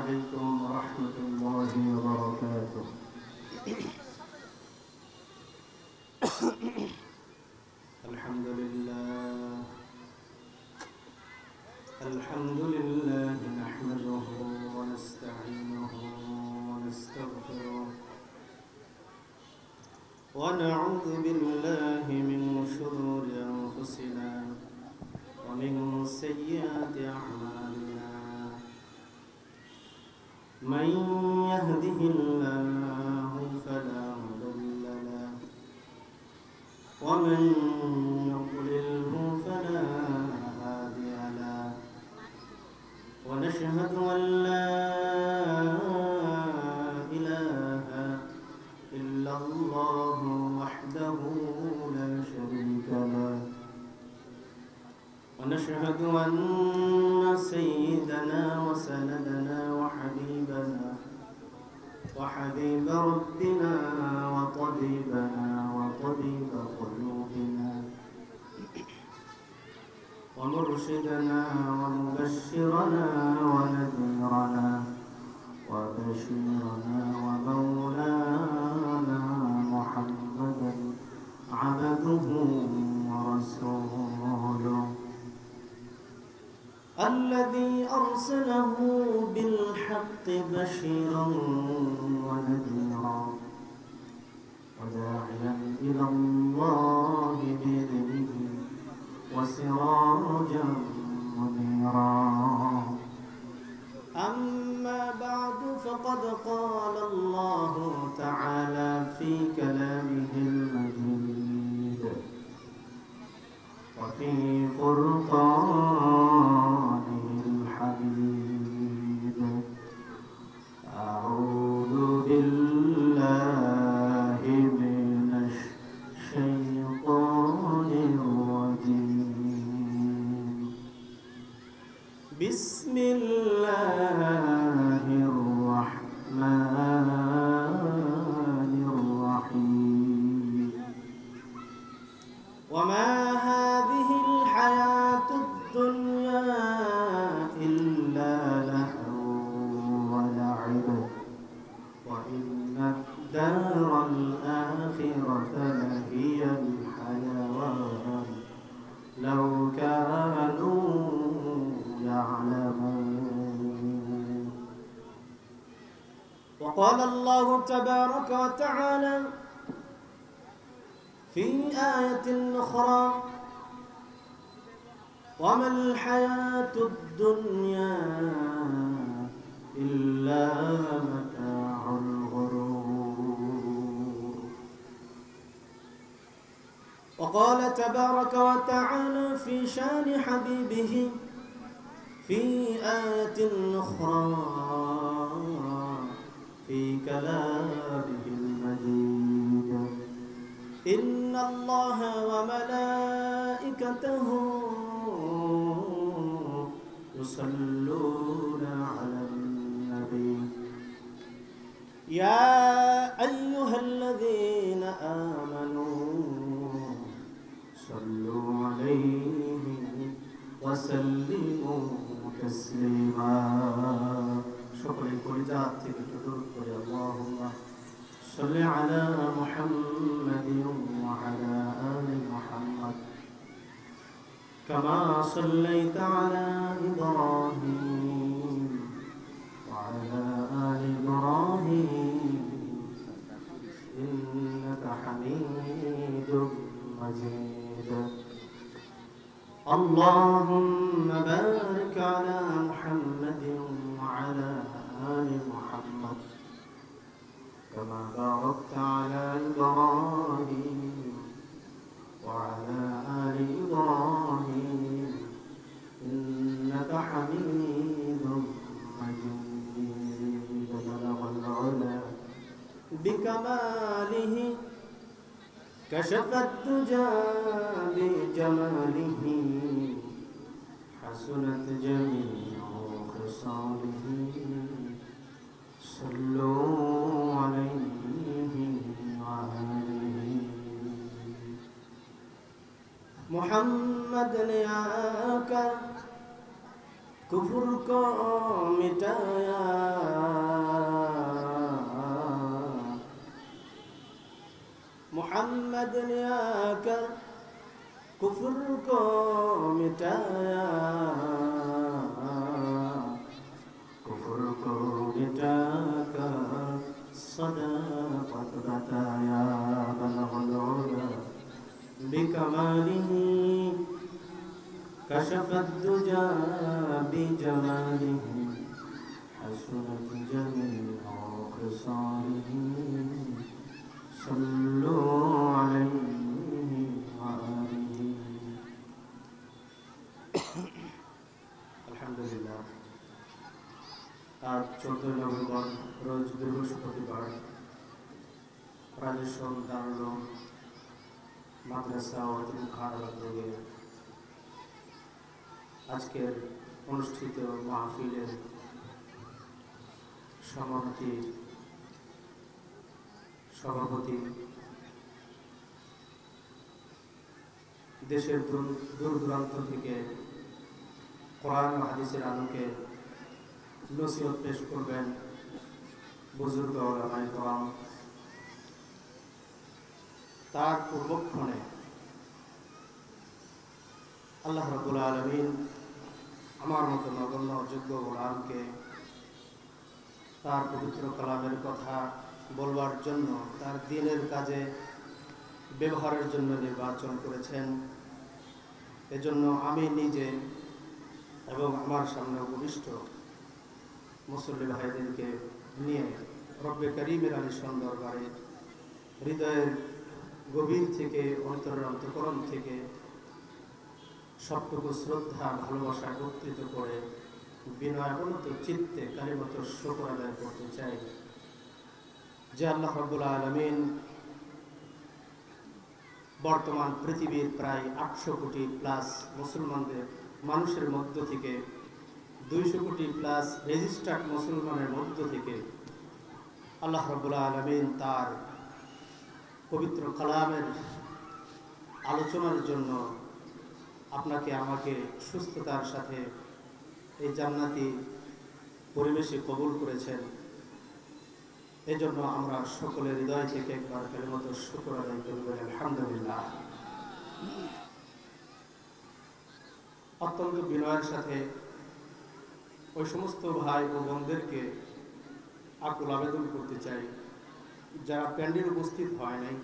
عليكم ورحمة الله وبركاته. الحمد لله نحمده ونستعينه ونستغفره ونعوذ بالله من شرور أنفسنا ومن سيئات أعمالنا. من يهده الله فلا مضل له ومن يضلله فلا هادي له. ونشهد أن لا إله إلا الله وحده لا شريك له. ونشهد أن سيدنا وسندنا وحبيب ربنا وطبيبنا وطبيب قلوبنا ومرشدنا ومبشرنا ونذيرنا وبشيرنا ومولانا محمدا عبده ورسوله الذي أرسله بالحق بشيرا ونذيرا وداعيا إلى الله بإذنه وسراجا منيرا. أما بعد فقد قال الله تعالى في كلامه المجيد وفي فرقانه الحميد. أعوذ بالله من الشيطان الرجيم. بسم الله الرحمن الرحيم. وما هذه الحياة الدنيا إلا لهو ولعب وإن الدار الآخرة لهي الحيوان لو كانوا يعلمون. وقال الله تبارك وتعالى في آية أخرى وما الحياة الدنيا إلا متاع الغرور. وقال تبارك وتعالى في شان حبيبه في آية أخرى في كلامه المجيد إن الله وملائكته يصلون على النبي يا أيها الذين آمنوا صلوا عليه وسلموا تسليما. شكرا لكل ذات تدرك اللهم صل على محمد وعلى آل محمد كما صليت على إبراهيم وعلى آل إبراهيم إنك حميد مجيد. اللهم بارك على محمد وعلى آل محمد كما باركت على إبراهيم وعلى آل إبراهيم إنك حميد مجيد. بلغ العلا بكماله كشف الدجى بجماله حسنت جميع خصاله. صلوا عليه وآله. محمد نے آ کر कुफ्र को मिटाया, मोहम्मद ने आकर कुफ्र को मिटाया, कुफ्र को मिटाकर सदाकत बताया। बलगल उला बिकमालिही कशफत दुजा बिजमालिही हसनत जमीउ खिसालिही सल्लु अलैहि व आलिहि। আলহামদুলিল্লাহ, আজ 14 নভেম্বর রোজ বৃহস্পতিবার রাজেশ্বর দারুল মাদ্রাসা ও খানাবাদে আজকের অনুষ্ঠিত মাহফিলের সভাপতি, দেশের দূর দূরান্ত থেকে কোরআন ও হাদিসের আলোকে নসিহত পেশ করবেন বুজুর্গ ওলামায়ে কেরাম। তার পূর্বক্ষণে আল্লাহ রাব্বুল আলামিন আমার মতো নগণ্য অযোগ্য গোলামকে তার পবিত্র কালামের কথা বলবার জন্য, তার দ্বীনের কাজে ব্যবহারের জন্য নির্বাচন করেছেন। এজন্য আমি নিজে এবং আমার সামনে উপবিষ্ট মুসল্লি ভাইদেরকে নিয়ে রব্বে করিমের আলিশান দরবারে হৃদয়ের গভীর থেকে, অন্তরের অন্তঃকরণ থেকে সবটুকু শ্রদ্ধা ভালোবাসা একত্রিত করে বিনয়বনত চিত্তে কালিমাত শুকর আদায় করতে চাই যে আল্লাহ রাব্বুল আলামিন বর্তমান পৃথিবীর প্রায় 800 কোটি প্লাস মানুষের মধ্য থেকে 200 কোটি প্লাস রেজিস্টার্ড মুসলমানের মধ্য থেকে আল্লাহ রাব্বুল আলামিন তার পবিত্র কালামের আলোচনার জন্য আপনাকে আমাকে সুস্থতার সাথে এই জান্নাতি পরিবেশে কবুল করেছেন। এজন্য আমরা সকলের হৃদয় থেকে একবার কালিমাত শুকর আদায় করব, আলহামদুলিল্লাহ। অত্যন্ত বিনয়ের সাথে ওই সমস্ত ভাই ও বোনদেরকে আকুল আবেদন করতে চাই যারা প্যান্ডেল উপস্থিত হয় নাই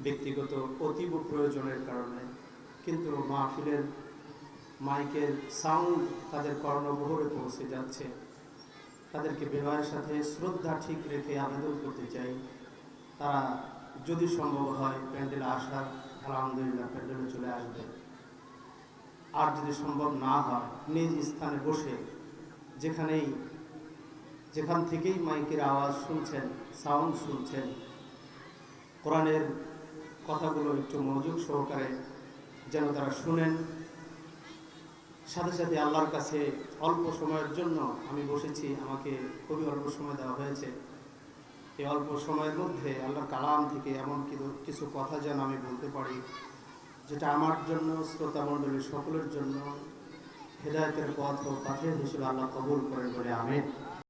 ব্যক্তিগত অতীব প্রয়োজনের কারণে, কিন্তু মাহফিলের মাইকের সাউন্ড তাদের কর্ণগহরে পৌঁছে যাচ্ছে। তাদেরকে বিনয়ের সাথে শ্রদ্ধা ঠিক রেখে আবেদন করতে চাই তারা যদি সম্ভব হয় প্যান্ডেলে আসার, আলহামদুলিল্লাহ প্যান্ডেলে চলে আসবে। আর যদি সম্ভব না হয় নিজ স্থানে বসে যেখান থেকেই মাইকের আওয়াজ শুনছেন, সাউন্ড শুনছেন, কোরআনের কথাগুলো একটু মনোযোগ সহকারে যেন তারা শুনেন। সাথে সাথে আল্লাহর কাছে অল্প সময়ের জন্য আমি বসেছি, আমাকে খুবই অল্প সময় দেওয়া হয়েছে। এই অল্প সময়ের মধ্যে আল্লাহর কালাম থেকে এমন কিছু কথা যেন আমি বলতে পারি যেটা আমার জন্য, শ্রোতা মণ্ডলীর সকলের জন্য হেদায়েতের পথ ও পাথের হিসেবে আল্লাহ কবুল করেন বলে আমিন।